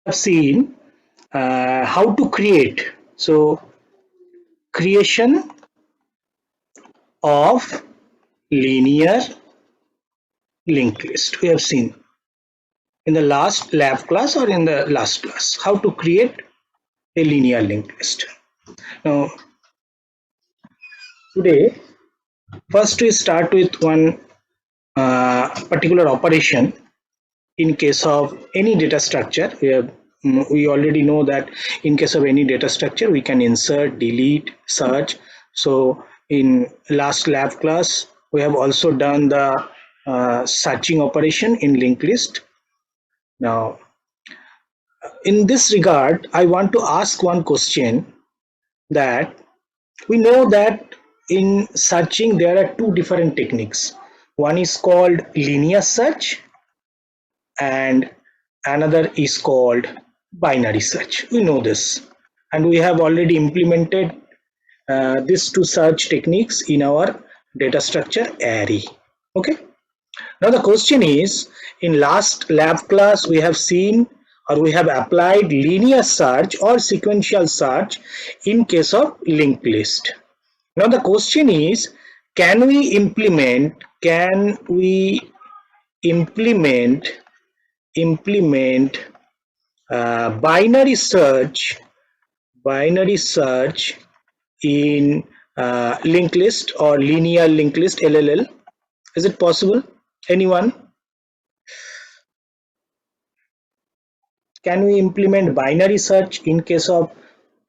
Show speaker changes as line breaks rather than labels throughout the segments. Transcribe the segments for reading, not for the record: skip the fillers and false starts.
have seen how to create. So creation of linear linked list. We have seen in the last lab class or in the last class how to create a linear linked list. Now today, first we start with one particular operation. In case of any data structure, we already know that in case of any data structure we can insert, delete, search. So in last lab class we have also done the searching operation in linked list. Now in this regard I want to ask one question, that we know that in searching there are two different techniques. One is called linear search and another is called binary search. We know this, and we have already implemented these two search techniques in our data structure array. Okay, now the question is, in last lab class we have seen or we have applied linear search or sequential search in case of linked list. Now the question is, can we implement binary search in linked list or linear linked list, LLL? Is it possible? Anyone? Can we implement binary search in case of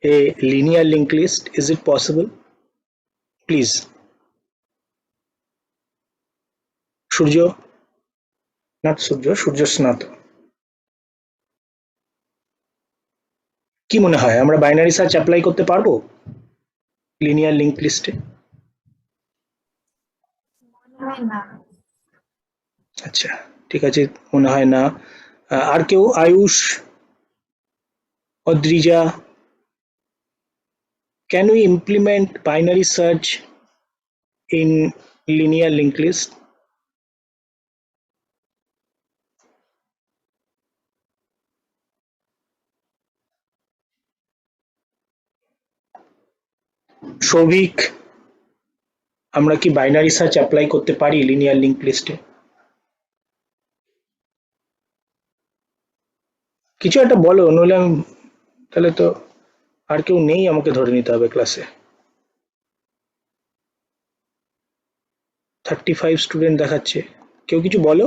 a linear linked list? Is it possible? Please. Surjo? Not Surjo, Surjo Snato. কি মনে হয় আমরা binary search apply করতে পারবো linear link লিস্টে? আচ্ছা, ঠিক আছে, মনে হয় না। আর কেউ? Ayush, Adrija, can we implement binary search in linear linked list? Souvik, আমরা কি বাইনারি সার্চ অ্যাপ্লাই করতে পারি লিনিয়ার লিংক লিস্টে? কিছু একটা বলো, নইলে তাহলে তো আর কেউ নেই, আমাকে ধরে নিতে হবে ক্লাসে। 35 স্টুডেন্ট দেখাচ্ছে, কেউ কিছু বলো।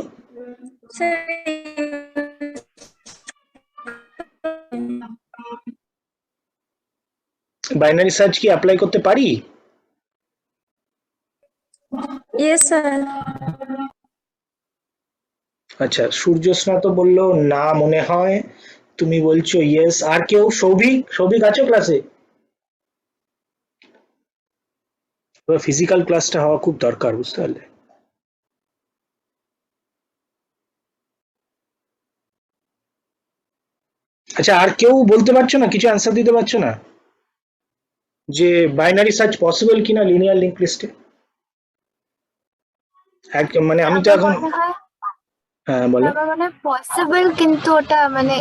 বাইনারি সার্চ কি অ্যাপ্লাই করতে পারি?
Yes, sir.
আচ্ছা, সূর্যস্না তো বললো না মনে হয়, তুমি বলছো ইয়েস। আর কেউ? সৌভিক আছো ক্লাসে? ফিজিক্যাল ক্লাসটা হওয়া খুব দরকার, বুঝতে পারলে? আচ্ছা, আর কেউ বলতে পারছো না, কিছু অ্যান্সার দিতে পারছো না যে বাইনারি সার্চ পসিবল কিনা লিনিয়ার লিংক লিস্টে? একদম, মানে আমি তো এখন, হ্যাঁ বলো।
মানে পসিবল, কিন্তু ওটা মানে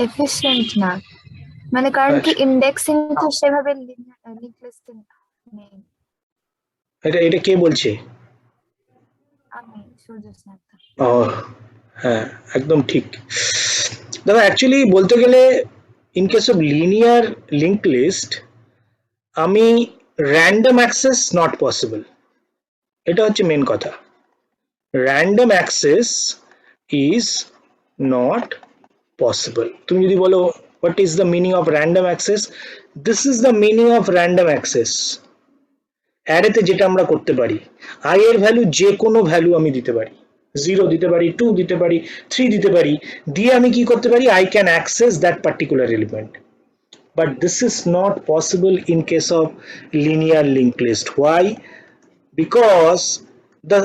এফিশিয়েন্ট না, মানে কারণ কি ইন্ডেক্সিং তো সেভাবে লিংক লিস্টে নেই।
এটা কে বলছে?
আমি সূর্যস্না।
ও হ্যাঁ, একদম ঠিক। দাদা অ্যাকচুয়ালি বলতে গেলে in case of linear link list আমি র্যান্ডম অ্যাক্সেস নট পসিবল, এটা হচ্ছে মেন কথা। Random access is not possible. তুমি যদি বলো what is the meaning of random access, this is the meaning of random access. অ্যারেতে যেটা আমরা করতে পারি, আই এর ভ্যালু যে কোনো ভ্যালু আমি দিতে পারি, 0 দিতে পারি, 2 দিতে পারি, 3 দিতে পারি, দিয়ে আমি কি করতে পারি, I can access that particular element. But this is not possible in case of linear linked list. Why? Because the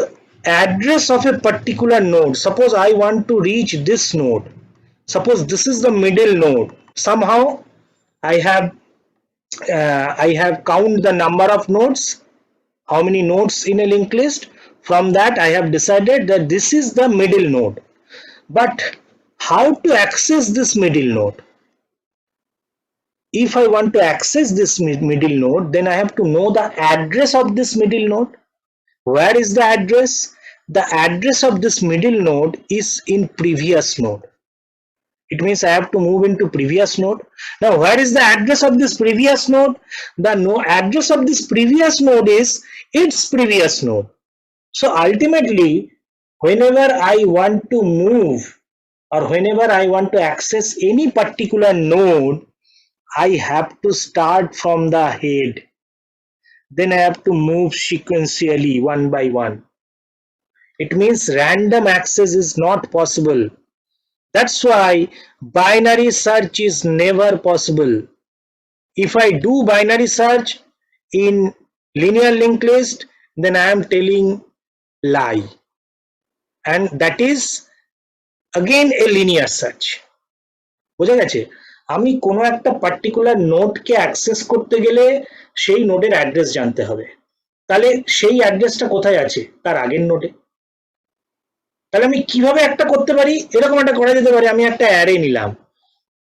address of a particular node, suppose I want to reach this node, suppose this is the middle node, somehow I have count the number of nodes, how many nodes in a linked list. From that I have decided that this is the middle node. But how to access this middle node. If I want to access this middle node, then I have to know the address of this middle node. Where is the address? The address of this middle node is in previous node. It means I have to move into previous node. Now, where is the address of this previous node? The address of this previous node is its previous node. So ultimately, whenever I want to move or whenever I want to access any particular node, I have to start from the head. Then I have to move sequentially one by one. It means random access is not possible. That's why binary search is never possible. If I do binary search in linear linked list, then I am telling lie. And that is again a linear search. বোঝা গেছে? আমি কোনো একটা particular নোডকে access করতে গেলে সেই নোডের অ্যাড্রেস জানতে হবে। তাহলে সেই অ্যাড্রেসটা কোথায় আছে? তার আগের নোডে। তাহলে আমি কিভাবে একটা করতে পারি? এরকম একটা করা যেতে পারে, আমি একটা অ্যারে নিলাম,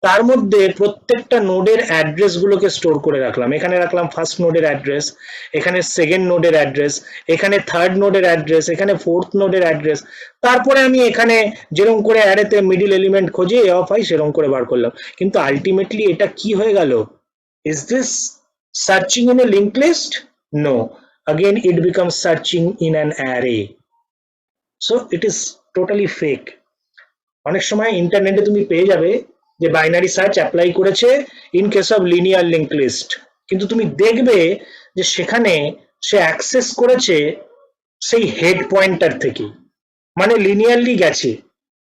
তার মধ্যে প্রত্যেকটা নোডের অ্যাড্রেস গুলোকে স্টোর করে রাখলাম। এখানে রাখলাম ফার্স্ট নোডের অ্যাড্রেস, এখানে সেকেন্ড নোডের অ্যাড্রেস, এখানে থার্ড নোডের অ্যাড্রেস, এখানে ফোর্থ নোডের অ্যাড্রেস। তারপরে আমি এখানে যেরকম করে অ্যারেতে মিডল এলিমেন্ট খুঁজে এ অফ আই সেরকম করে বার করলাম। কিন্তু আলটিমেটলি এটা কি হয়ে গেল? Is this searching in a link list? No, again it becomes searching in an array. So it is totally fake. অনেক সময় ইন্টারনেটে তুমি পেয়ে যাবে যে বাইনারি সার্চ অ্যাপ্লাই করেছে in case of linear link list, কিন্তু তুমি দেখবে যে সেখানে সে অ্যাক্সেস করেছে সেই হেড পয়েন্টার থেকে, মানে লিনিয়ারলি গেছে।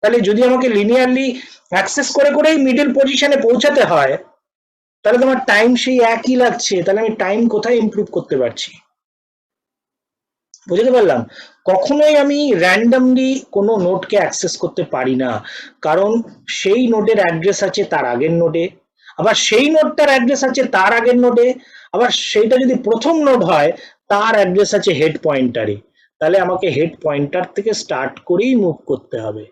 তাহলে যদি আমাকে লিনিয়ারলি অ্যাক্সেস করে করেই মিডল পজিশনে পৌঁছাতে হয়, তাহলে তোমার টাইম সেই একই লাগছে, তাহলে আমি টাইম কোথায় ইমপ্রুভ করতে পারছি? বুঝতে পারলাম? কখনোই আমি র্যান্ডমলি কোনো নোডকে অ্যাক্সেস করতে পারি না, কারণ সেই নোডের অ্যাড্রেস আছে তার আগের নোডে, আবার সেই নোডটার অ্যাড্রেস আছে তার আগের নোডে, আবার সেইটা যদি প্রথম নোড হয় তার অ্যাড্রেস আছে হেড পয়েন্টারে। তাহলে আমাকে হেড পয়েন্টার থেকে স্টার্ট করেই মুভ করতে হবে।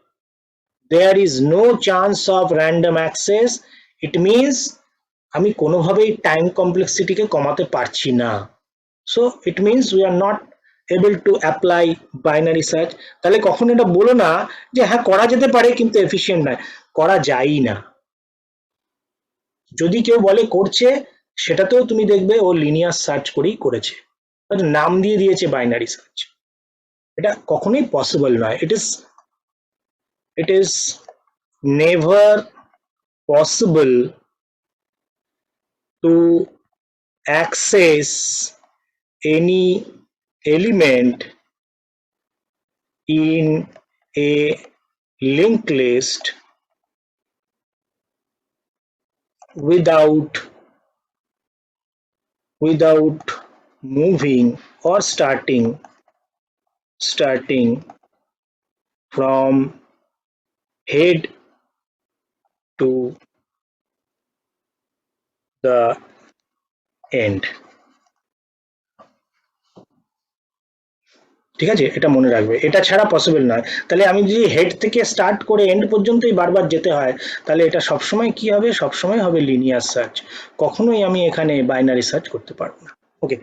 There is no chance of random access. It means আমি কোনোভাবেই টাইম কমপ্লেক্সিটিকে কমাতে পারছি না। So it means we are not able to apply binary search। তাহলে কখনো এটা বলো না যে হ্যাঁ করা যেতে পারে কিন্তু এফিশিয়েন্ট নয়, করা যায়ই না। যদি কেউ বলে করছে, সেটাতেও তুমি দেখবে ও লিনিয়ার সার্চ করেই করেছে, নাম দিয়ে দিয়েছে বাইনারি সার্চ। এটা কখনোই পসিবল নয়। it is never possible to access any element in a linked list without moving or starting from head to the end। ঠিক আছে, এটা মনে রাখবে, এটা ছাড়া পসিবল নয়। তাহলে আমি যদি হেড থেকে স্টার্ট করে এন্ড পর্যন্তই বারবার যেতে হয়, তাহলে এটা সবসময় কি হবে? সবসময় হবে লিনিয়ার সার্চ, কখনোই আমি এখানে বাইনারি সার্চ করতে পারবো না। ওকে,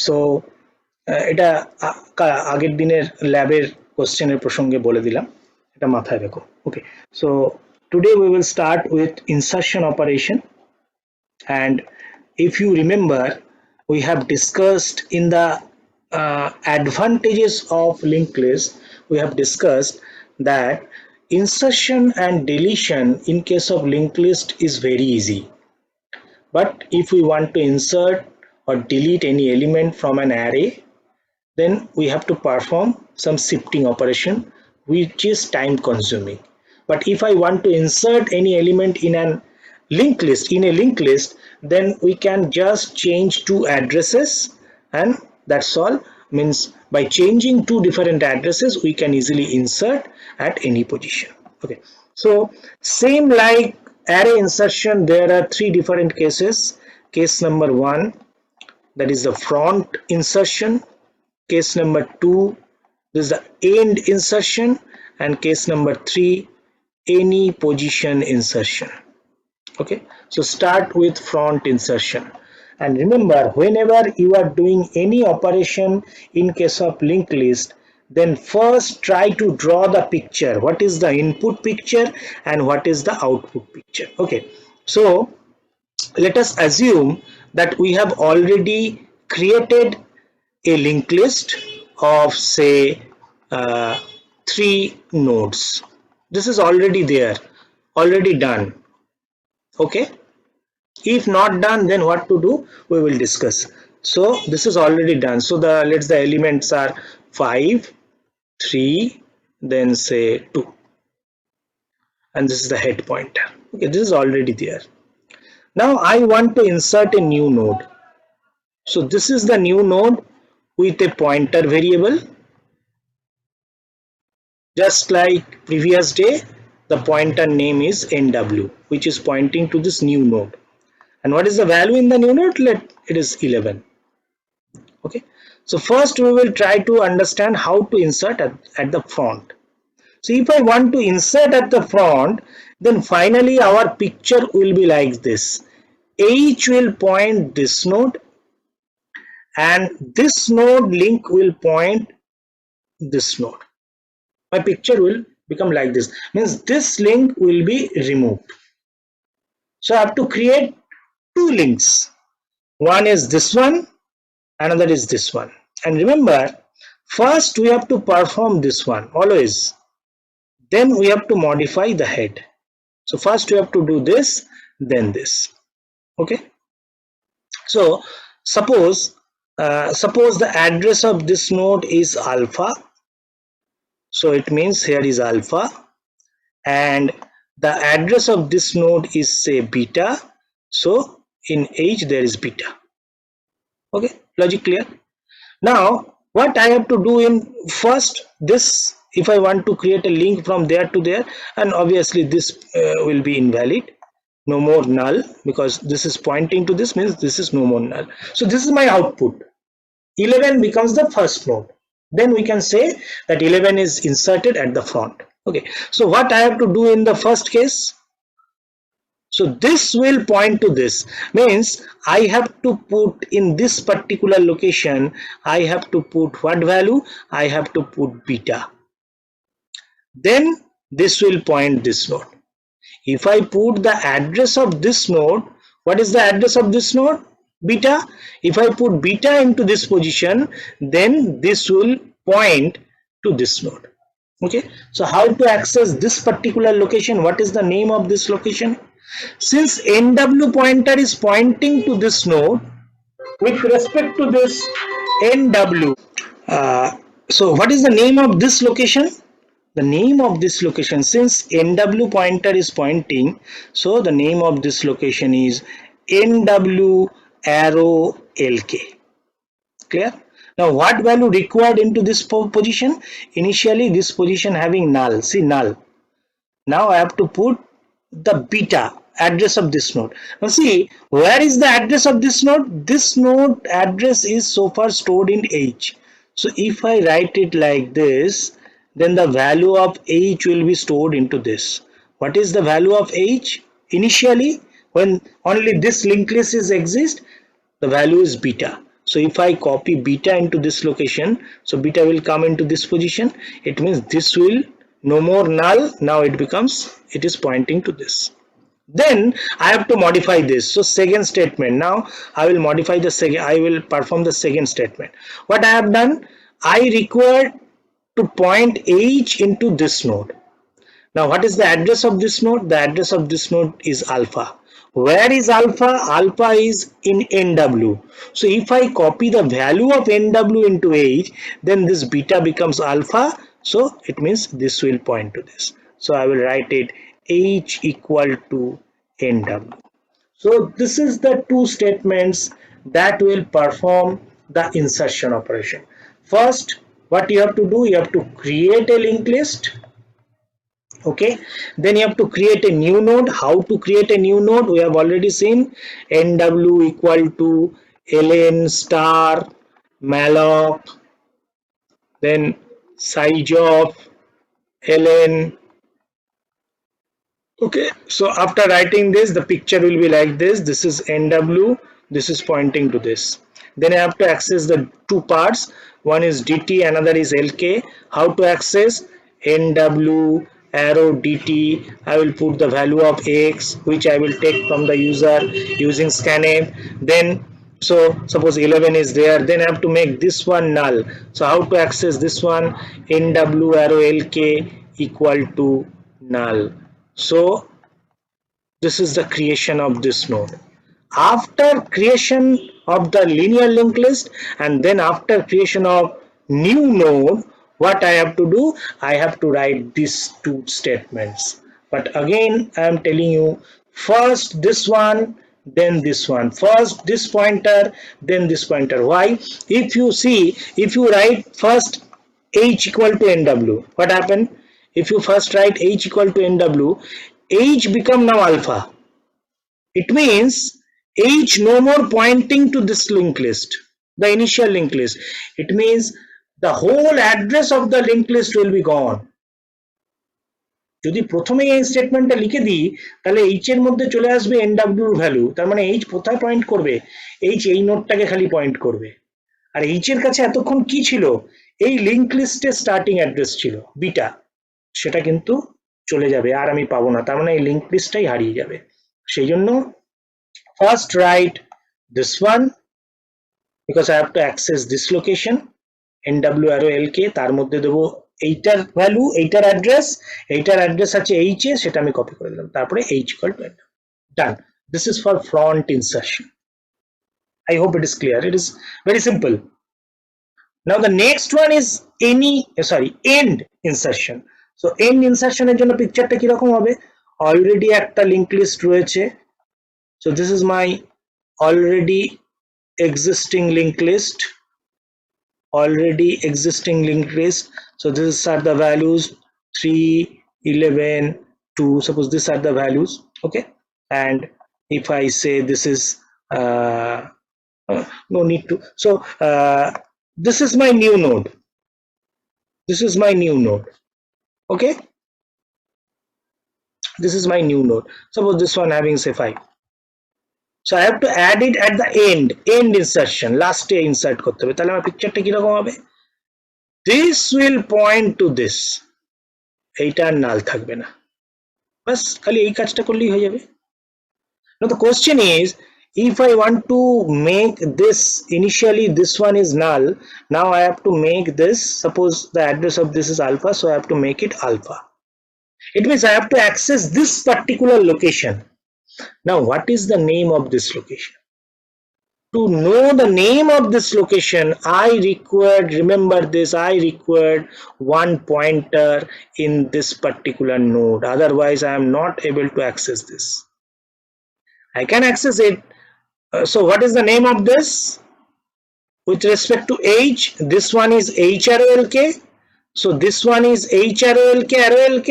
সো এটা আগের দিনের ল্যাবের কোশ্চেনের প্রসঙ্গে বলে দিলাম, এটা মাথায় রেখো। Okay, so today we will start with insertion operation, and if you remember we have discussed in the advantages of linked list, we have discussed that insertion and deletion in case of linked list is very easy, but if we want to insert or delete any element from an array, then we have to perform some shifting operation which is time consuming. But if I want to insert any element in a linked list, then we can just change two addresses, and that's all. Means by changing two different addresses we can easily insert at any position. Okay, so same like array insertion, there are three different cases. Case number 1, that is the front insertion. Case number 2, this is the end insertion, and case number 3, any position insertion. Okay, so start with front insertion, and remember, whenever you are doing any operation in case of linked list, then first try to draw the picture. What is the input picture and what is the output picture? Okay, so let us assume that we have already created a linked list of say 3 nodes. This is already there, already done. Okay, if not done, then what to do we will discuss. So this is already done. So the elements are 5, 3, then say 2, and this is the head pointer. Okay, this is already there. Now I want to insert a new node. So this is the new node with a pointer variable. Just like previous day, the pointer name is NW, which is pointing to this new node. And what is the value in the new node? It is 11. Okay, so first we will try to understand how to insert at the front. So if I want to insert at the front, then finally our picture will be like this. H will point this node, and this node link will point this node. My picture will become like this, means this link will be removed. So I have to create 2 links. One is this one, another is this one. And remember, first we have to perform this one always, then we have to modify the head. So first we have to do this, then this. Okay, so suppose the address of this node is alpha, so it means here is alpha, and the address of this node is say beta, so in H there is beta. Okay, logic clear? Now what I have to do in first this, if I want to create a link from there to there, and obviously this will be invalid, no more null, because this is pointing to this, means this is no more null. So this is my output. 11 becomes the first node, then we can say that 11 is inserted at the front. Okay, so what I have to do in the first case, so this will point to this, means I have to put in this particular location, I have to put what value? I have to put beta, then this will point this node. If I put the address of this node, what is the address of this node? Beta. If I put beta into this position, then this will point to this node. Okay, so how to access this particular location? What is the name of this location? Since NW pointer is pointing to this node, with respect to this NW, so what is the name of this location? The name of this location, since NW pointer is pointing, so the name of this location is NW arrow LK. Clear? Now what value required into this position? Initially this position having null, see null. Now I have to put the beta address of this node. Now see, where is the address of this node? This node address is so far stored in H. So if I write it like this, then the value of H will be stored into this. What is the value of H? Initially, when only this linked list is exist, the value is beta. So if I copy beta into this location, so beta will come into this position. It means this will no more null. Now it is pointing to this. Then I have to modify this. So second statement. Now I will modify the second. I will perform the second statement. What I have done? I require to point H into this node. Now what is the address of this node? The address of this node is alpha. Where is alpha? Alpha is in NW. So if I copy the value of NW into H, then this beta becomes alpha. So it means this will point to this. So I will write it H equal to NW. So this is the 2 statements that will perform the insertion operation. First, what you have to do, you have to create a linked list. Okay, then you have to create a new node. How to create a new node? We have already seen NW equal to ln star malloc, then size of ln Okay, so after writing this, the picture will be like this. This is NW, this is pointing to this. Then I have to access the two parts. One is DT, another is LK. How to access? NW arrow DT. I will put the value of X, which I will take from the user using scanf. Then, so suppose 11 is there, then I have to make this one null. So how to access this one? NW arrow LK equal to null. So this is the creation of this node. After creation of the linear linked list and then after creation of new node, what I have to do? I have to write these two statements. But again, I am telling you, first this one, then this one. First this pointer, then this pointer. Why? If you see, if you write first h equal to nw, what happened? If you first write h equal to nw, h become now alpha. It means h no more pointing to this linked list, the initial linked list. It means the whole address of the linked list will be gone. যদি প্রথমেই এই স্টেটমেন্টটা লিখে দিই তাহলে h এর মধ্যে চলে আসবে nw এর ভ্যালু, তার মানে h কোথায় পয়েন্ট করবে? h এই নোডটাকে খালি পয়েন্ট করবে। আর h এর কাছে এতক্ষণ কি ছিল? এই লিংক লিস্টের স্টার্টিং অ্যাড্রেস ছিল বিটা, সেটা কিন্তু চলে যাবে, আর আমি পাবো না, তার মানে এই লিংক লিস্টটাই হারিয়ে যাবে। সেই জন্য first write this one because I have to access this location nw arrow lk, তার মধ্যে দেবো এইটার ভ্যালু, এইটার অ্যাড্রেস আছে h এ, সেটা আমি কপি করে দিলাম, তারপরে h equal to nw. Done. This is for front insertion. I hope it is clear. It is very simple. Now the next one is end insertion. So end insertion এর জন্য পিকচারটা কি রকম হবে? অলরেডি একটা লিংক লিস্ট রয়েছে। So this is my already existing linked list. So these are the values 3, 11, 2. Suppose these are the values. Okay, and if I say this is no need to. So this is my new node. Okay, this is my new node. Suppose this one having say 5. So I have to add it at the end insertion, last day insert করতে হবে। তাহলে আমার পিকচারটা কি রকম হবে? This will point to this, এইটা নাল থাকবে না, বাস খালি এই কাজটা করলেই হয়ে যাবে। Now the question is, if I want to make this, initially this one is null, now I have to make this, suppose the address of this is alpha, so I have to make it alpha. It means I have to access this particular location. Now what is the name of this location? To know the name of this location, I required, remember this, I required one pointer in this particular node, otherwise I am not able to access this. I can access it. So what is the name of this? With respect to h, this one is h arrow lk, so this one is h arrow lk,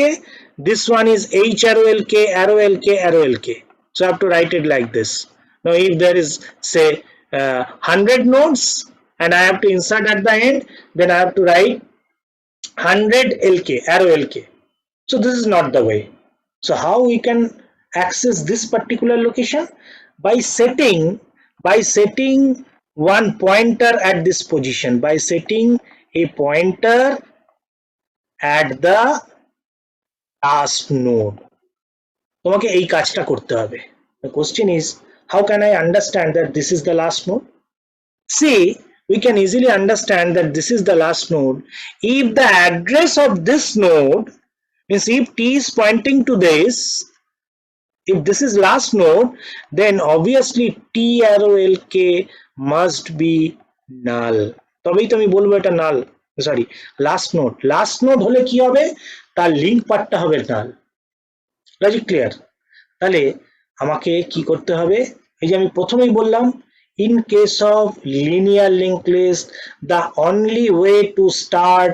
this one is h arrow lk, arrow lk. So I have to write it like this. Now if there is say 100 nodes and I have to insert at the end, then I have to write 100 lk, arrow lk. So this is not the way. So how we can access this particular location? By setting one pointer at this position, by setting a pointer at the last node. তোমাকে এই কাজটা করতে হবে। The question is, how can I understand that this is the last node? See, we can easily understand that this is the last node if the address of this node means if t is pointing to this, if this is last node, then obviously t arrow lk must be null. তবেই তো আমি বলবো এটা null, sorry, last node হলে কি হবে? তার link পার্টটা হবে null. Logic clear? তাহলে আমাকে কি করতে হবে? এই যে আমি প্রথমেই বললাম, in case of linear linked list, the only way to start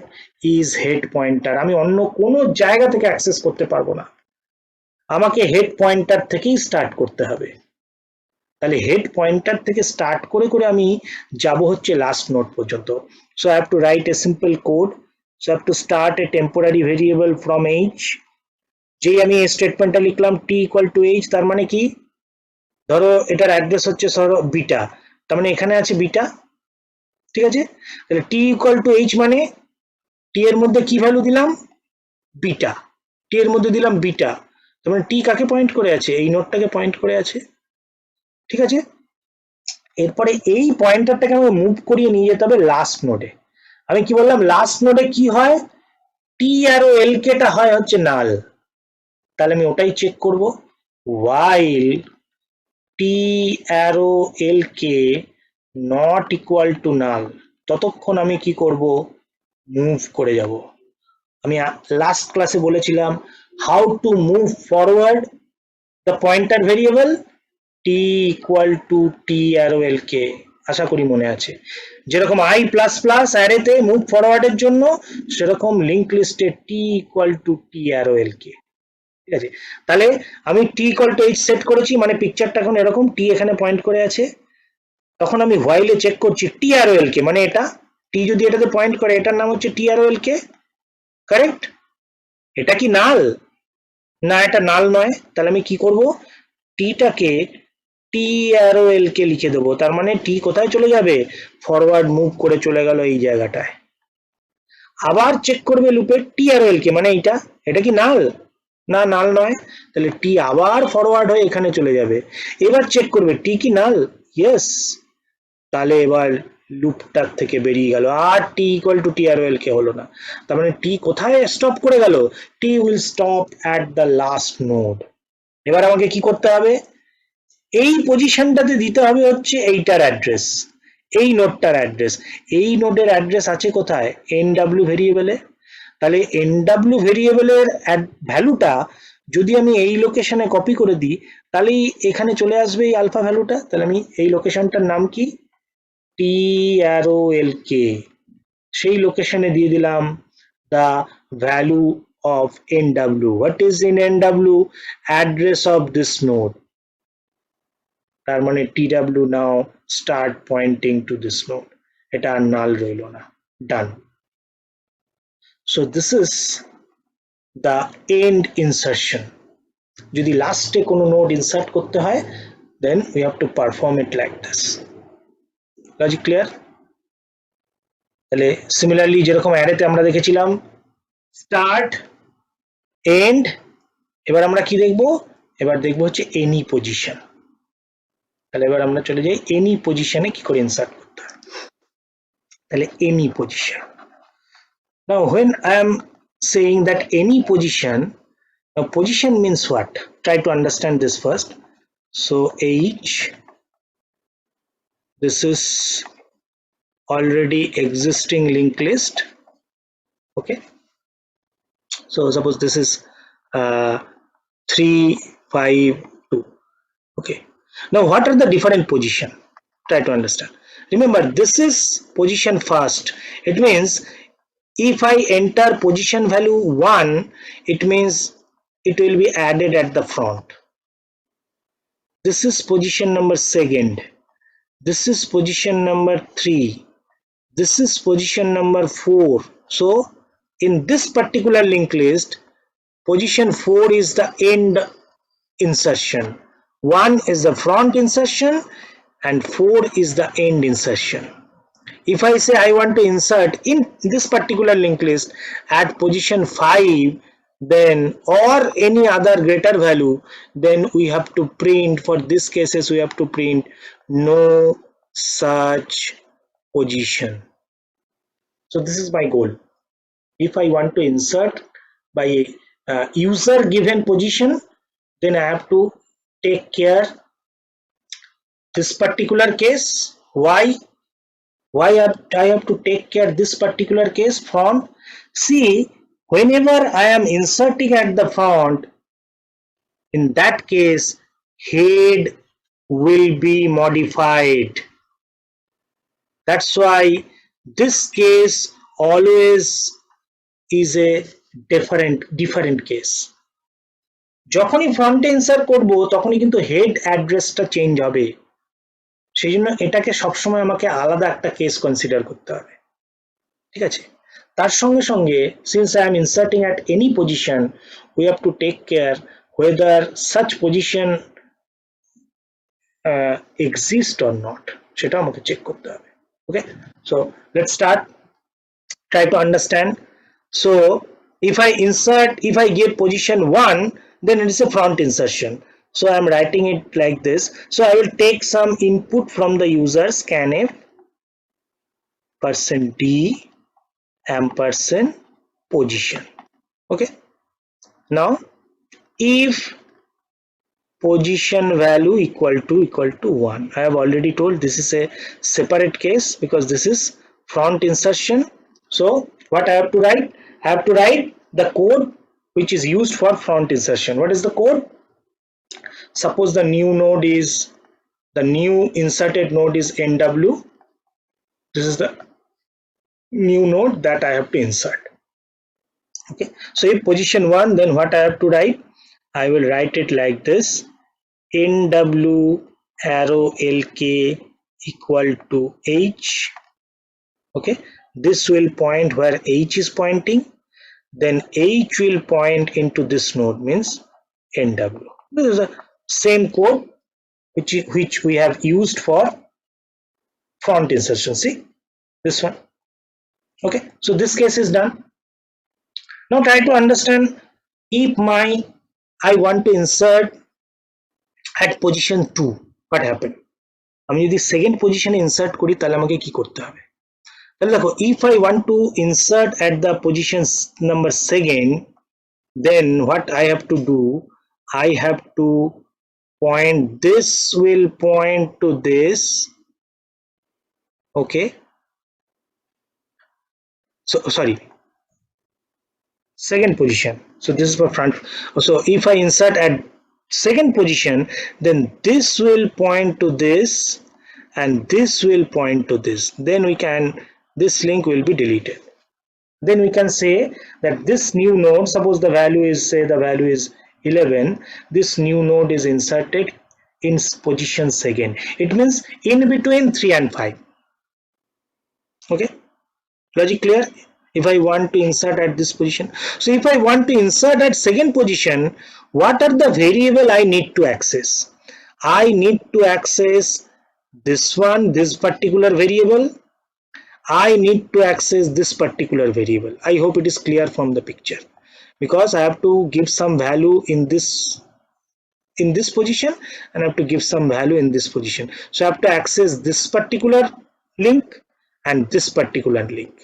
is head pointer. আমি অন্য কোনো জায়গা থেকে অ্যাক্সেস করতে পারবো না, আমাকে হেড পয়েন্টার থেকেই স্টার্ট করতে হবে। তাহলে হেড পয়েন্টার থেকে স্টার্ট করে করে আমি যাব হচ্ছে লাস্ট নোড পর্যন্ত। So I have to write a simple code. So I have to start A temporary variable from h, যেই আমি এই স্টেটমেন্টটা লিখলাম টি ইকুয়াল টু এইচ, তার মানে কি, ধরো এটার অ্যাড্রেস হচ্ছে ধরো বিটা, তার মানে এখানে আছে বিটা, ঠিক আছে। তাহলে টি ইকুয়াল টু এইচ মানে টি এর মধ্যে কি ভ্যালু দিলাম, বিটা, টি এর মধ্যে দিলাম বিটা, তার মানে টি কাকে পয়েন্ট করে আছে, এই নোডটাকে পয়েন্ট করে আছে, ঠিক আছে। এরপরে এই পয়েন্টারটাকে আমাকে মুভ করিয়ে নিয়ে যেতে হবে লাস্ট নোডে। আমি কি বললাম, লাস্ট নোডে কি হয়, টি আর ও এল কে টা হয় হচ্ছে নাল, তাহলে আমি ওটাই চেক করব, while T arrow L K not equal to নাল, ততক্ষণ আমি কি করব, মুভ করে যাব। আমি লাস্ট ক্লাসে বলেছিলাম how to move forward the pointer variable T equal to T arrow L K, আশা করি মনে আছে। যেরকম আই প্লাস প্লাস অ্যারেতে মুভ ফরওয়ার্ডের জন্য, সেরকম লিঙ্ক লিস্টে T equal to T arrow L K, ঠিক আছে। তাহলে আমি T equal to H set করেছি, মানে পিকচারটা এখন এরকম, টি এখানে পয়েন্ট করে আছে, তখন আমি হোয়াইলে চেক করছি টি আর এল কে, মানে এটা টি যদি এটাতে পয়েন্ট করে, এটার নাম হচ্ছে টি আর এল কে, কারেক্ট। এটা কি নাল, না এটা নাল নয়, তাহলে আমি কি করব, টিটাকে টি আর এল কে লিখে দেবো, তার মানে টি কোথায় চলে যাবে, ফরওয়ার্ড মুভ করে চলে গেল এই জায়গাটায়। আবার চেক করবে লুপে টি আর এল কে, মানে এইটা, এটা কি নাল, না নাল নয়, তাহলে টি আবার ফরওয়ার্ড হয়ে এখানে চলে যাবে। এবার চেক করবে টি কি নাল, ইয়েস, তাহলে এবার লুপটার থেকে বেরিয়ে গেল, আর টি ইকুয়াল টু টি আর এল কে হলো না, তার মানে টি কোথায় স্টপ করে গেল, T will stop at the last node. এবার আমাকে কি করতে হবে, এই পজিশনটাতে দিতে হবে হচ্ছে এইটার অ্যাড্রেস, এই নোডটার অ্যাড্রেস, এই নোডের অ্যাড্রেস আছে কোথায়, এনডব্লিউ ভেরিয়েবলে, তাহলে এনডব্লিউ ভেরিয়েবলের ভ্যালুটা যদি আমি এই লোকেশনে কপি করে দিই, তাহলে এখানে চলে আসবে এই আলফা ভ্যালুটা, তাহলে আমি এই লোকেশনটার নাম কি, টি অ্যারো এল কে, সেই লোকেশনে দিয়ে দিলাম the value of nw, what is in nw, address of this node, তার মানে tw now start pointing to this node, এটা আর নাল রইল না, done. So this is the end insertion. যদি লাস্টে কোনো নোড ইনসার্ট করতে হয়, then we have to perform it like this. Logic clear? তাহলে সিমিলারলি যেরকম অ্যারেতে আমরা দেখেছিলাম স্টার্ট, এন্ড, এবার আমরা কি দেখব, এবার দেখব হচ্ছে এনি পজিশন। তাহলে এবার আমরা চলে যাই এনি পজিশনে কি করে ইনসার্ট করতে হয়। তাহলে any position, now when I am saying that any position, now position means what, try to understand this first. So h, this is already existing linked list, okay. So suppose this is 3 5 2, okay. Now what are the different position, try to understand. Remember this is position first, it means if I enter position value 1, it means it will be added at the front. This is position number second, this is position number 3, this is position number 4. So in this particular linked list, position 4 is the end insertion, 1 is the front insertion, and 4 is the end insertion. If I say I want to insert in this particular linked list at position 5, then or any other greater value, then we have to print, for this cases we have to print no such position. So this is my goal. If I want to insert by a user given position, then I have to take care this particular case. Why I have to take care this particular case font? See, whenever I am inserting at the font, in that case head will be modified. That's why this case always is a different case. যখনই ফ্রন্টে insert করব তখনই কিন্তু head অ্যাড্রেসটা change হবে, সেই জন্য এটাকে সবসময় আমাকে আলাদা একটা কেস কনসিডার করতে হবে, ঠিক আছে। তার সঙ্গে সঙ্গে since I am inserting at any position, we have to take care whether such position exist or not, সেটা আমাকে চেক করতে হবে। Okay, so let's start, try to understand. So if I give position 1, then it is a front insertion, so I am writing it like this. So I will take some input from the user, scanf %d ampersand position. Okay, now if position value equal to 1, I have already told this is a separate case because this is front insertion. So what I have to write? I have to write the code which is used for front insertion. What is the code? Suppose the new inserted node is NW. This is the new node that I have to insert. Okay, so if position 1, then what I have to write? I will write it like this: NW arrow LK equal to H. Okay, this will point where H is pointing, then H will point into this node, means NW. This is the same code which we have used for front insertion. See this one. Okay, so this case is done. Now try to understand, if I want to insert at position 2, what happened? আমি যদি second পজিশনে insert করি তাহলে আমাকে কি করতে হবে? তাহলে দেখো, if I want to insert at the position number 2, then what I have to do? I have to point, this will point to this. Okay, so sorry, second position. So this is for front. So if I insert at second position, then this will point to this and this will point to this. Then this link will be deleted. Then we can say that this new node, suppose the value is, say the value is 11, this new node is inserted in position 2. It means in between 3 and 5. Okay, logic clear? If I want to insert at this position, so if I want to insert at second position, what are the variable I need to access? I need to access this one, this particular variable. I need to access this particular variable. I hope it is clear from the picture, because I have to give some value in this position and I have to give some value in this position. So I have to access this particular link and this particular link.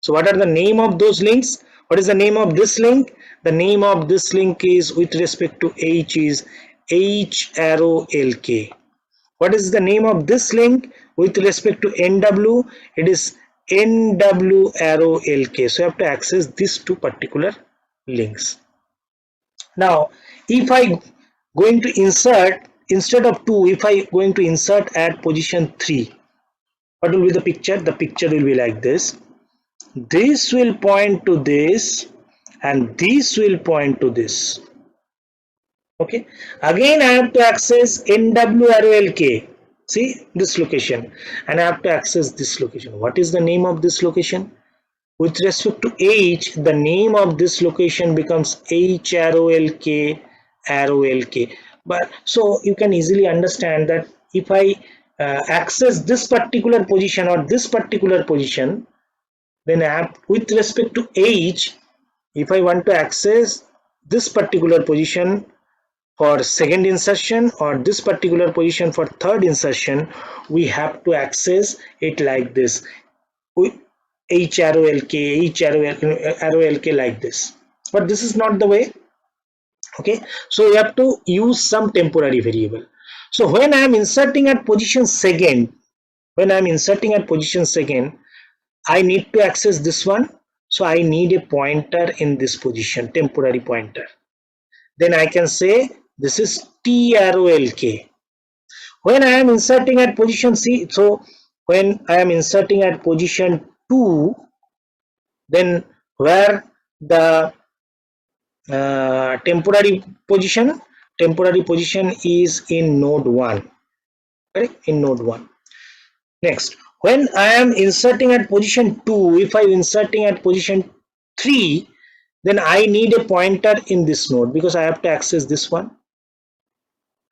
So what are the name of those links? What is the name of this link? The name of this link is, with respect to H, is H arrow LK. What is the name of this link with respect to NW? It is NW arrow LK. So you have to access these two particular links. Now if I going to insert, instead of 2, if I going to insert at position 3, what will be the picture? The picture will be like this. This will point to this and this will point to this. Okay, again I have to access NW arrow LK. See this location, and I have to access this location. What is the name of this location? With respect to H, the name of this location becomes H arrow LK. But so you can easily understand that if I access this particular position or this particular position, then with respect to H, if I want to access this particular position for second insertion or this particular position for third insertion, we have to access it like this: H arrow LK, H arrow LK, like this. But this is not the way. Okay, so we have to use some temporary variable. So when I am inserting at position 2, I need to access this one. So I need a pointer in this position, temporary pointer. Then I can say this is T arrow LK. When I am inserting at position C, so when I am inserting at position 2, then where the temporary position is in node 1, correct? In node 1. Next, When I am inserting at position 2, if I am inserting at position 3, then I need a pointer in this node because I have to access this one.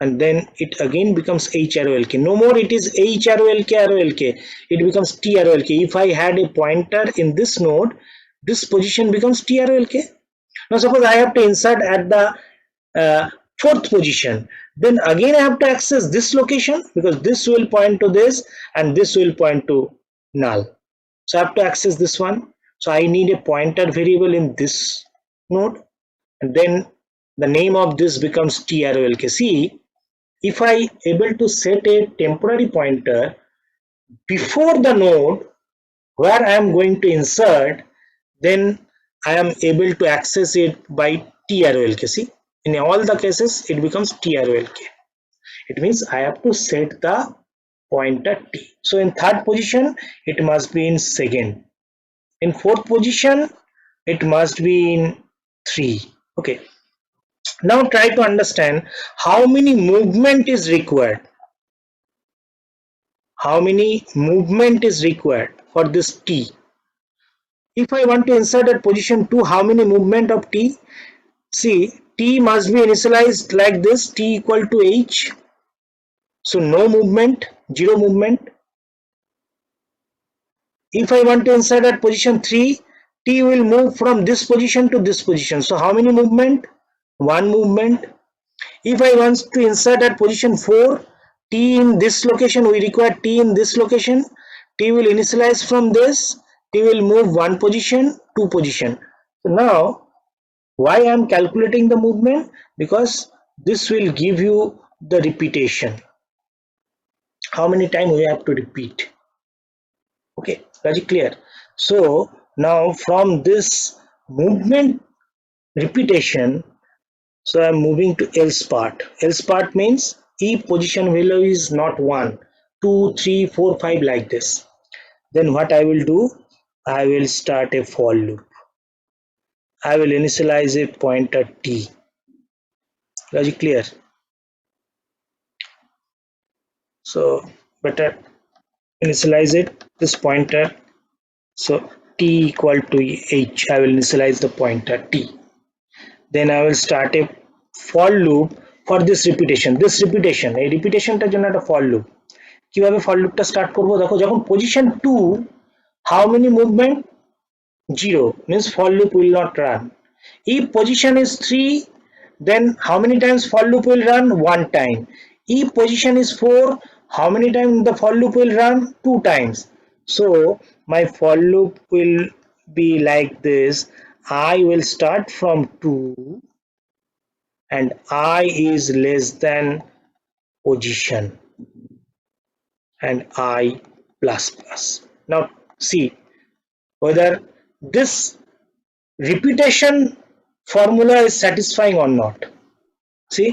And then it again becomes H arrow LK. No more it is H arrow LK arrow LK. It becomes T arrow LK. If I had a pointer in this node, this position becomes T arrow LK. Now suppose I have to insert at the fourth position. Then again I have to access this location because this will point to this and this will point to null. So I have to access this one. So I need a pointer variable in this node. And then the name of this becomes T arrow LK. See, if I able to set a temporary pointer before the node where I am going to insert, then I am able to access it by T arrow LK. See, in all the cases it becomes T arrow LK. It means I have to set the pointer T. So in third position it must be in second. In fourth position it must be in 3. Okay. Now try to understand how many movement is required. How many movement is required for this T? If I want to insert at position 2, how many movement of T? See, T must be initialized like this, T equal to H. So no movement, 0 movement. If I want to insert at position 3, T will move from this position to this position. So how many movement? 1 movement. If I want to insert at position 4, T in this location, we require T in this location. T will initialize from this. T will move 1 position, 2 position. So now, why I am calculating the movement? Because this will give you the repetition. How many times we have to repeat? Okay, very clear. So now from this movement repetition, so I am moving to else part. Else part means if position value is not 1, 2, 3, 4, 5 like this. Then what I will do? I will start a for loop. I will initialize a pointer T. Very clear. So better initialize it, this pointer. So T equal to H. I will initialize the pointer T. Then I will start a for loop for this repetition. This repetition, এই repetitionটার জন্য একটা for loop. কিভাবে for loopটা start করব? দেখো যখন position 2, how many movement? 0 means for loop will not run. If position is 3, then how many times for loop will run? 1 time. If position is 4, how many times the for loop will run? 2 times. So my for loop will be like this. I will start from 2 and I is less than position and I plus plus. Now see whether this repetition formula is satisfying or not. See,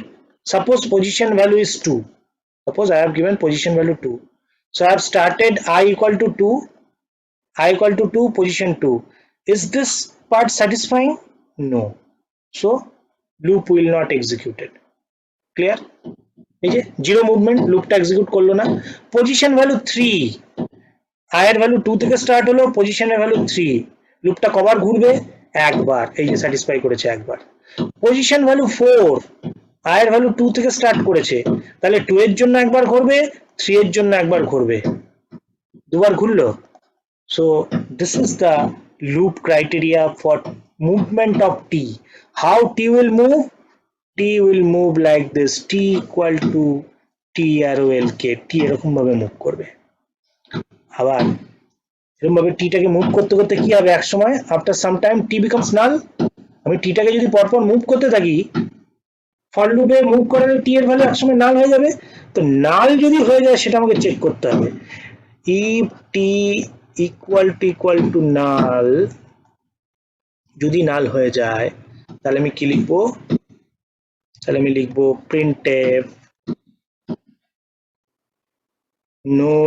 suppose position value is 2. Suppose I have given position value 2. So I have started I equal to 2. I equal to 2, position 2. Is this part satisfying? No. So loop will not execute it. Clear? এই যে zero movement, লুপটা execute করলো না। Position value 3, i এর value 2 থেকে start হলো, পজিশনের value 3, লুপটা কবার ঘুরবে? একবার। এই যে স্যাটিসফাই করেছে একবার। পজিশন ভ্যালু 4, i এর ভ্যালু 2 থেকে স্টার্ট করেছে, তাহলে 2 এর জন্য একবার ঘুরবে, 3 এর জন্য একবার ঘুরবে, দুবার ঘুরলো। So this is the loop criteria for movement of T. How T will move? T will move like this, T equal to T arrow LK. T এরকম ভাবে মুভ করবে। আবার এরকম ভাবে T টাকে মুভ করতে করতে কি হবে? এক সময় after some time T becomes null. আমি T টাকে যদি পরপর মুভ করতে থাকি, ফর লুপে মুভ করালে T এর ভ্যালু এক সময় নাল হয়ে যাবে। তো নাল যদি হয়ে যায় সেটা আমাকে চেক করতে হবে। if T equal to null, যদি নাল হয়ে যায় তাহলে আমি কি লিখবো? তাহলে আমি লিখবো printf no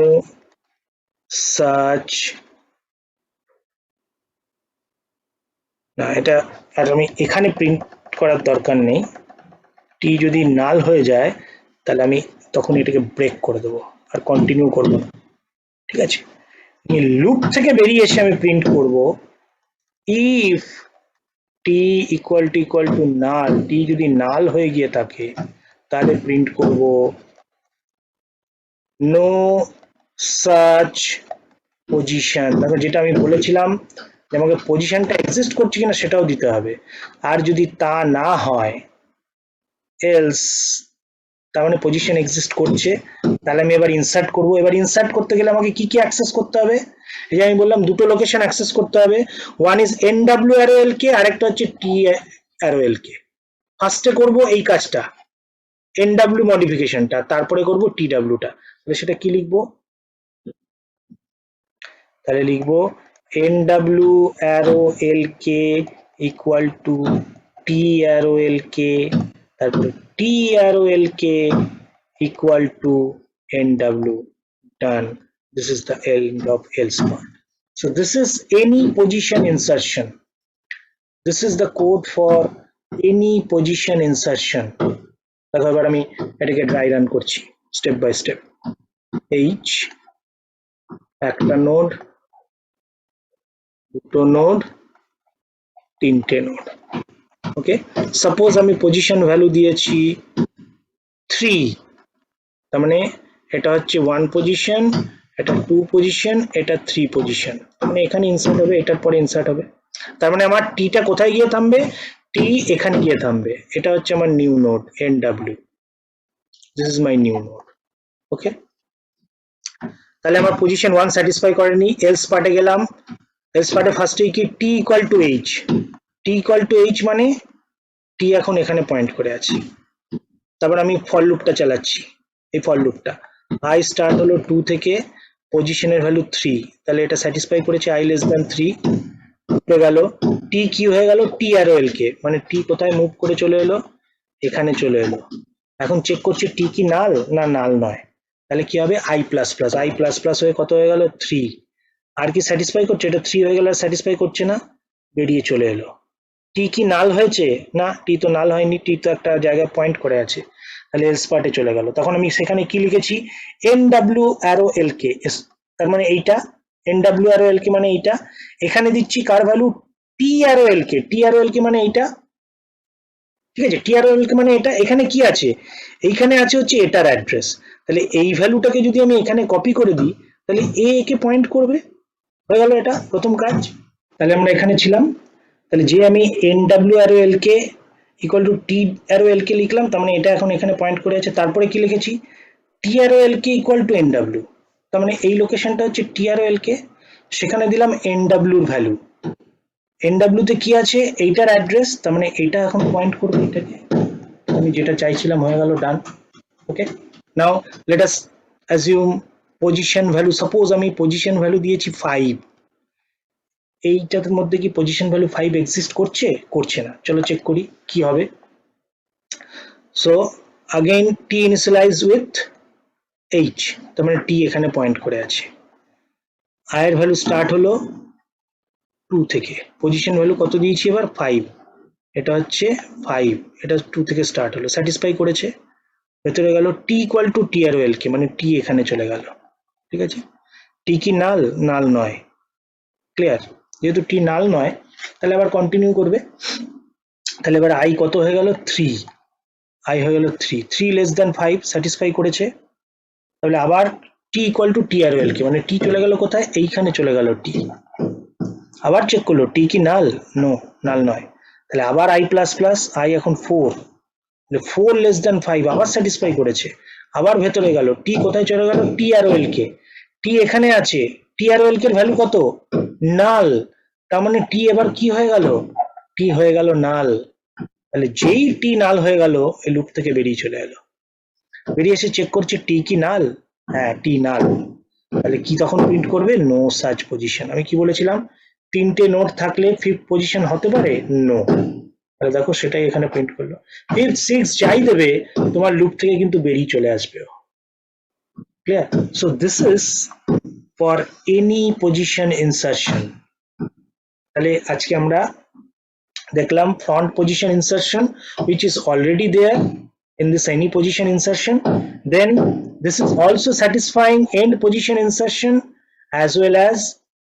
such, না এটা আর আমি এখানে প্রিন্ট করার দরকার নেই। টি যদি নাল হয়ে যায় তাহলে আমি তখন এটাকে ব্রেক করে দেবো, আর কন্টিনিউ করবো না। ঠিক আছে? লুপ থেকে বেরিয়ে এসে আমি প্রিন্ট করব if T equal to null, T যদি নাল হয়ে গিয়ে থাকে তাহলে প্রিন্ট করব নো সাচ পজিশন। দেখো যেটা আমি বলেছিলাম যে আমাকে পজিশনটা এক্সিস্ট করছে কিনা সেটাও দিতে হবে, আর যদি তা না হয় এলস, তার মানে পজিশন এক্সিস্ট করছে, তাহলে আমি এবার ইনসার্ট করব। এবার ইনসার্ট করতে গেলে আমাকে কি কি অ্যাক্সেস করতে হবে? এই যে আমি বললাম দুটো লোকেশন অ্যাক্সেস করতে হবে, ওয়ান ইজ এনডব্লিউ অ্যারোএল কে, আরেকটা হচ্ছে টি অ্যারোএল কে। ফার্স্টে করব এই কাজটা, এনডব্লিউ মডিফিকেশনটা, তারপরে করব টিডব্লিউটা। তাহলে সেটা কি লিখবো? তাহলে লিখবো NW arrow L K equal to T arrow L K, তারপরে T arrow L K equal to nw. Done. This is the end of else part. So this is any position insertion. This is the code for any position insertion. দেখো এবার আমি এটাকে dry run করছি step by step. h একটা node, দুটো node, তিনটে node. ওকে, suppose আমি position value দিয়েছি 3, তার মানে এটা হচ্ছে 1 পজিশন, এটা 2 পজিশন, এটা 3 পজিশন, মানে এখানে ইনসার্ট হবে, এটার পরে ইনসার্ট হবে। তার মানে আমার টিটা কোথায় গিয়ে থামবে? টি এখানে গিয়ে থামবে। এটা হচ্ছে আমার new node NW, this is my new node. Okay, তাহলে আমার পজিশন 1 স্যাটিসফাই করেনি, এলস পার্টে গেলাম। এলস পার্টে ফার্স্টে কি T equal to H, T equal to H মানে টি এখন এখানে পয়েন্ট করে আছে। তারপর আমি ফর লুপটা চালাচ্ছি, এই ফর লুপটা আই স্টার্ট হলো 2 থেকে, পজিশনের ভ্যালু 3, তাহলে এটা স্যাটিসফাই করেছে i লেস দ্যান 3 হয়ে গেল। টি কি হয়ে গেল? টি অ্যারো এল কে, মানে টি কোথায় মুভ করে চলে এলো? এখানে চলে এলো। এখন চেক করছি টি কি নাল না নাল নয়, তাহলে কি হবে? i plus plus, i plus plus হয়ে কত হয়ে গেল? 3। আর কি স্যাটিসফাই করছে? এটা 3 হয়ে গেল, আর স্যাটিসফাই করছে না, বেরিয়ে চলে এলো। টি কি নাল হয়েছে? না, টি তো নাল হয়নি, টি তো একটা জায়গায় পয়েন্ট করে আছে, তাহলে এলস পার্টে চলে গেল। তখন আমি সেখানে কি লিখেছি? এনডব্লিউ অ্যারো এল কে, তার মানে এইটা এনডব্লিউ অ্যারো এল কে মানে এইটা। এখানে দিচ্ছি কার ভ্যালু? টি অ্যারো এল কে, টি অ্যারো এল কে মানে এইটা, ঠিক আছে? টি অ্যারো এল কে মানে এটা। এখানে কি আছে? এইখানে আছে হচ্ছে এটার অ্যাড্রেস, তাহলে এই ভ্যালুটাকে যদি আমি এখানে কপি করে দিই তাহলে এ কে পয়েন্ট করবে। হয়ে গেল এটা প্রথম কাজ। তাহলে আমরা এখানে ছিলাম, তাহলে যে আমি NW arrow L K equal to T arrow L K লিখলাম, তার মানে এটা এখন এখানে পয়েন্ট করে আছে। তারপরে কি লিখেছি? T arrow L K equal to NW, তার মানে এই লোকেশনটা হচ্ছে টি অ্যারো এল কে, সেখানে দিলাম এনডব্লিউর ভ্যালু। এনডব্লিউ তে কি আছে? এইটার অ্যাড্রেস, তার মানে এইটা এখন পয়েন্ট করবে এটাকে। আমি যেটা চাইছিলাম হয়ে গেল, done. Okay, now let us assume position value, suppose আমি পজিশন ভ্যালু দিয়েছি 5, এইটার মধ্যে কি পজিশন ভ্যালু 5 এক্সিস্ট করছে? করছে না। চলো চেক করি কি হবে। So again T initialize with H, তার মানে টি এখানে পয়েন্ট করে আছে। আই এর ভ্যালু স্টার্ট হলো 2 থেকে, পজিশন ভ্যালু কত দিয়েছি এবার? 5, এটা হচ্ছে 5, এটা 2 থেকে স্টার্ট হলো, স্যাটিসফাই করেছে, ভেতরে গেল টি ইকুয়াল টু টি আর এল কে, মানে টি এখানে চলে গেল। ঠিক আছে, টি কি নাল? নাল নয়। ক্লিয়ার? যেহেতু টি নাল নয় তাহলে আবার কন্টিনিউ করবে। তাহলে এবার আই কত হয়ে গেল? 3, আই হয়ে গেল 3, 3 লেস দ্যান 5 স্যাটিসফাই করেছে। তাহলে আবার টি ইকুয়াল টু টি আর এল কে, মানে টি চলে গেল কোথায়? এইখানে চলে গেল টি। আবার চেক করলো টি কি নাল? নো, নাল নয়। তাহলে আবার আই প্লাস প্লাস, আই এখন 4, 4 লেস দ্যান 5 আবার স্যাটিসফাই করেছে। আবার ভেতরে গেল, টি কোথায় চলে গেল? টি আর এল কে, টি এখানে আছে, টি আর এল কে ভ্যালু কত? নাল, তার মানে টি এবার কি হয়ে গেল? টি হয়ে গেল নাল। তাহলে যেই টি নাল হয়ে গেল এই লুপ থেকে বেরিয়ে চলে এলো। বেরিয়ে এসে চেক করছে টি কি নাল? হ্যাঁ, টি নাল। তাহলে কি তখন প্রিন্ট করবে? No search position. আমি কি বলেছিলাম? তিনটে নোড থাকলে ফিফথ পজিশন হতে পারে? নো। তাহলে দেখো সেটাই এখানে প্রিন্ট করলো। ফিফথ, সিক্স যাই দেবে তোমার লুপ থেকে কিন্তু বেরিয়ে চলে আসবে। Clear? So this is for any position insertion. তাহলে আজকে আমরা দেখলাম front position insertion which is already there in this any position insertion, then this is also satisfying end position insertion, as well as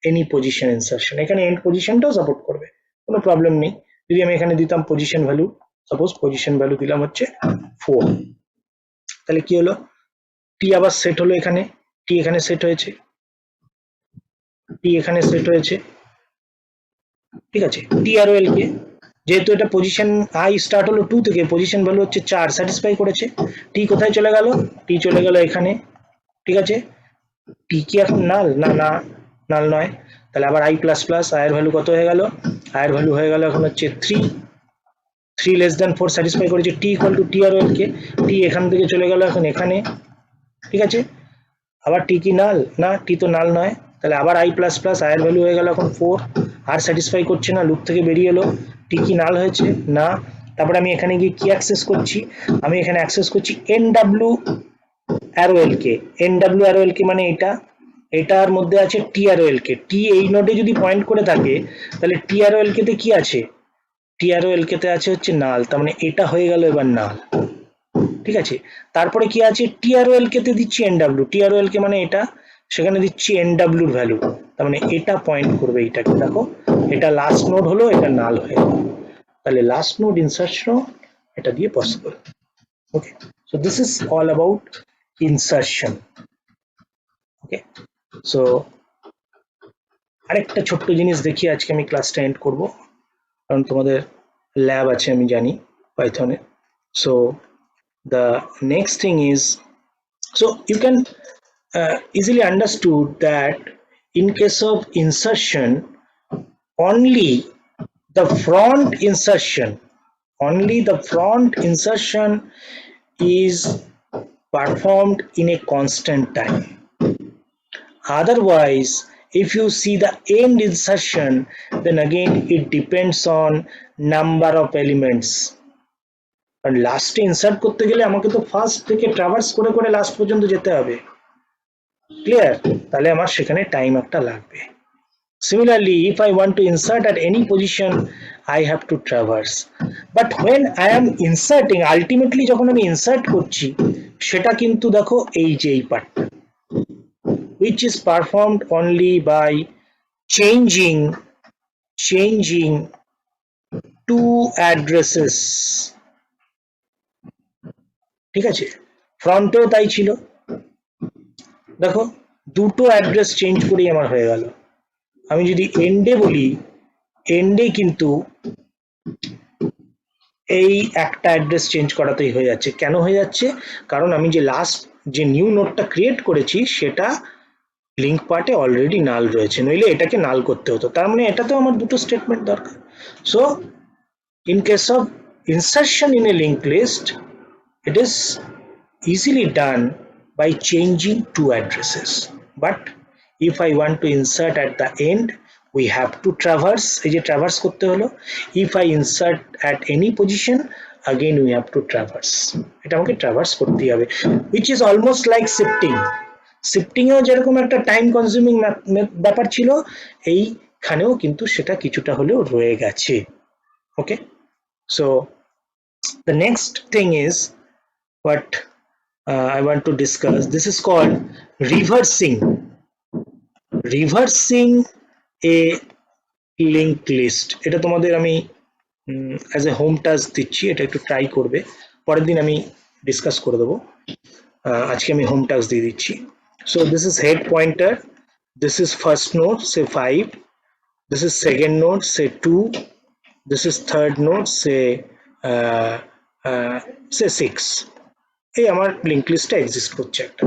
any position insertion. এখানে end positionটাও support করবে, কোনো problem নেই। যদি আমি এখানে দিতাম position value, suppose position value দিলাম হচ্ছে 4, তাহলে কি হলো, টি আবার সেট হলো, এখানে টি এখানে সেট হয়েছে, টি এখানে সেট হয়েছে, ঠিক আছে। টি আর এল কে যেহেতু এটা পজিশন আই স্টার্ট হলো 2 থেকে, পজিশন ভ্যালু হচ্ছে 4, স্যাটিসফাই করেছে। টি কোথায় চলে গেল, টি চলে গেল এখানে, ঠিক আছে। টি কি এখন নাল না, না নাল নয়, তাহলে আবার আই প্লাস প্লাস, আয়ের ভ্যালু কত হয়ে গেল, আয়ের ভ্যালু হয়ে গেল এখন হচ্ছে 3, 3 লেস দেন 4 স্যাটিসফাই করেছে। টি ইকুয়াল টু টি আর এল কে, টি এখান থেকে চলে গেল এখন এখানে, ঠিক আছে। আবার টি কি নাল না, টি তো নাল নয়, তাহলে আবার আই প্লাস প্লাস, আয়ের ভ্যালু হয়ে গেল এখন 4, আর স্যাটিসফাই করছে না, লুপ থেকে বেরিয়ে এলো, টি কি নাল হয়েছে না। তারপরে আমি এখানে গিয়ে কি অ্যাক্সেস করছি, আমি এখানে অ্যাক্সেস করছি এন ডাব্লিউ অ্যারো এল কে, এন ডাব্লিউ অ্যারো এল কে মানে এটা, এটার মধ্যে আছে টি অ্যারো এল কে, টি এই নোডে যদি পয়েন্ট করে থাকে তাহলে টি অ্যারো এল কে তে কি আছে, টি অ্যারো এল কে তে আছে হচ্ছে নাল, তার মানে এটা হয়ে গেল এবার নাল, ঠিক আছে। তারপরে কি আছে, টিআরওএল কে তে দিচ্ছি এনডব্লিউ, টিআরওএল কে মানে এটা, সেখানে দিচ্ছি এনডব্লিউ এর ভ্যালু, তার মানে এটা পয়েন্ট করবে এইটাকে, দেখো এটা লাস্ট নোড হলো, এটা নাল হয়ে গেল, তাহলে লাস্ট নোড ইনসার্শন এটা দিয়ে possible. Okay, so this is all about insertion. Okay, so আরেকটা ছোট্ট জিনিস দেখি আজকে আমি ক্লাসটা এন্ড করব, কারণ তোমাদের ল্যাব আছে আমি জানি পাইথনে। So the next thing is, so you can easily understood that in case of insertion, only the front insertion, only the front insertion is performed in a constant time. Otherwise, if you see the end insertion, then again it depends on number of elements. আর লাস্টে insert করতে গেলে আমাকে তো first থেকে traverse করে করে last পর্যন্ত যেতে হবে, ক্লিয়ার, তাহলে আমার সেখানে টাইম একটা লাগবে। Similarly, if I want to insert at any position, I have to traverse. But when I am inserting, ultimately যখন আমি ইনসার্ট করছি সেটা কিন্তু দেখো এই যে এই পার্টটা, which is performed only by changing two addresses, ঠিক আছে। ফ্রন্টেও তাই ছিল, দেখো দুটো অ্যাড্রেস চেঞ্জ করেই আমার হয়ে গেল। আমি যদি এন্ডে বলি, এন্ডে কিন্তু এই একটা অ্যাড্রেস চেঞ্জ করাতেই হয়ে যাচ্ছে। কেন হয়ে যাচ্ছে, কারণ আমি যে লাস্ট যে নিউ নোডটা ক্রিয়েট করেছি সেটা লিঙ্ক পার্টে অলরেডি নাল রয়েছে, নইলে এটাকে নাল করতে হতো, তার মানে এটাতেও আমার দুটো স্টেটমেন্ট দরকার। So in case of insertion in a link list, it is easily done by changing two addresses, but if I want to insert at the end, we have to traverse, এই যে traverse করতে হলো। if I insert at any position, again we have to traverse, এটা আমাকে traverse করতেই হবে, which is almost like shifting, shifting এও যেরকম একটা টাইম কনজিউমিং ব্যাপার ছিল, এইখানেও কিন্তু সেটা কিছুটা হলেও রয়ে গেছে। ওকে, so the next thing is what I want to discuss. This is called reversing a linked list. এটা তোমাদের আমি as a home task দিচ্ছি, এটা একটু ট্রাই করবে, পরের দিন আমি ডিসকাস করে দেবো, আজকে আমি হোম টাস্ক দিয়ে দিচ্ছি। So this is head pointer, this is first node, say 5, this is second node, say 2, this is third node, say 6, এই আমার লিঙ্ক লিস্টটা এক্সিস্ট করছে, একটা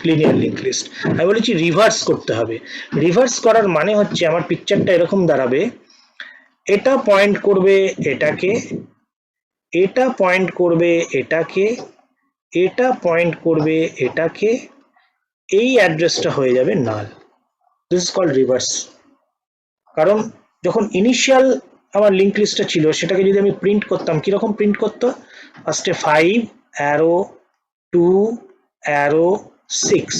লিনিয়ার লিঙ্ক লিস্ট। আমি বলেছি রিভার্স করতে হবে। রিভার্স করার মানে হচ্ছে আমার পিকচারটা এরকম দাঁড়াবে, এটা পয়েন্ট করবে এটাকে, এটা পয়েন্ট করবে এটাকে, এটা পয়েন্ট করবে এটাকে, এই অ্যাড্রেসটা হয়ে যাবে null. This is called reverse. কারণ যখন ইনিশিয়াল আমার লিঙ্ক লিস্টটা ছিল সেটাকে যদি আমি প্রিন্ট করতাম, কিরকম প্রিন্ট করতো, ফার্স্টে 5 অ্যারো 2 অ্যারো 6,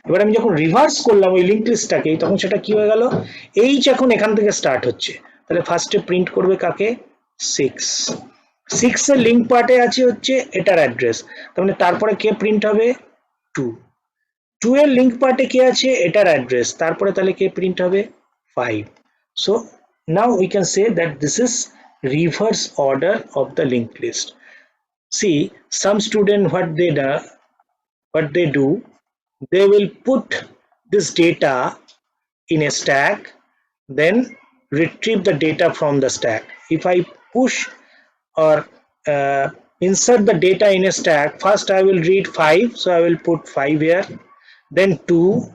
এবার আমি যখন রিভার্স করলাম ওই লিঙ্ক লিস্টটাকে, তখন সেটা কি হয়ে গেল, এইচ এখন এখান থেকে স্টার্ট হচ্ছে, তাহলে ফার্স্টে প্রিন্ট করবে কাকে, 6, 6 এর লিঙ্ক পার্টে আছে হচ্ছে এটার অ্যাড্রেস, তার মানে তারপরে কে প্রিন্ট হবে, 2, 2 এর লিংক পার্টে কি আছে এটার অ্যাড্রেস তারপরে তাহলে কে প্রিন্ট হবে 5 so now we can say that this is reverse order of the linked list see some student what they do they will put this data in a stack then retrieve the data from the stack if I push or insert the data in a stack first I will read 5 so I will put 5 here then 2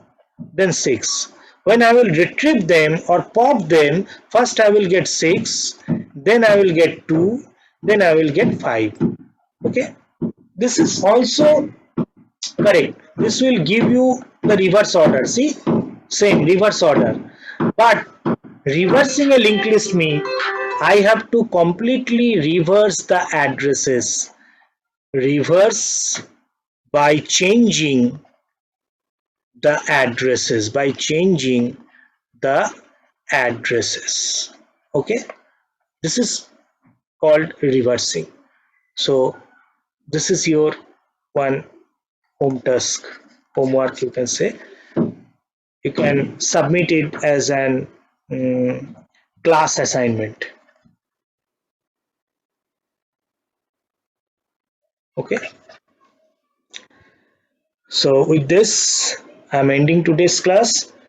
then 6 when I will retrieve them or pop them first I will get 6 then I will get 2 then I will get 5 okay this is also correct this will give you the reverse order see same reverse order but reversing a linked list means I have to completely reverse the addresses reverse by changing the addresses okay this is called reversing so this is your one home task homework you can say you can submit it as an class assignment okay so with this I'm ending today's class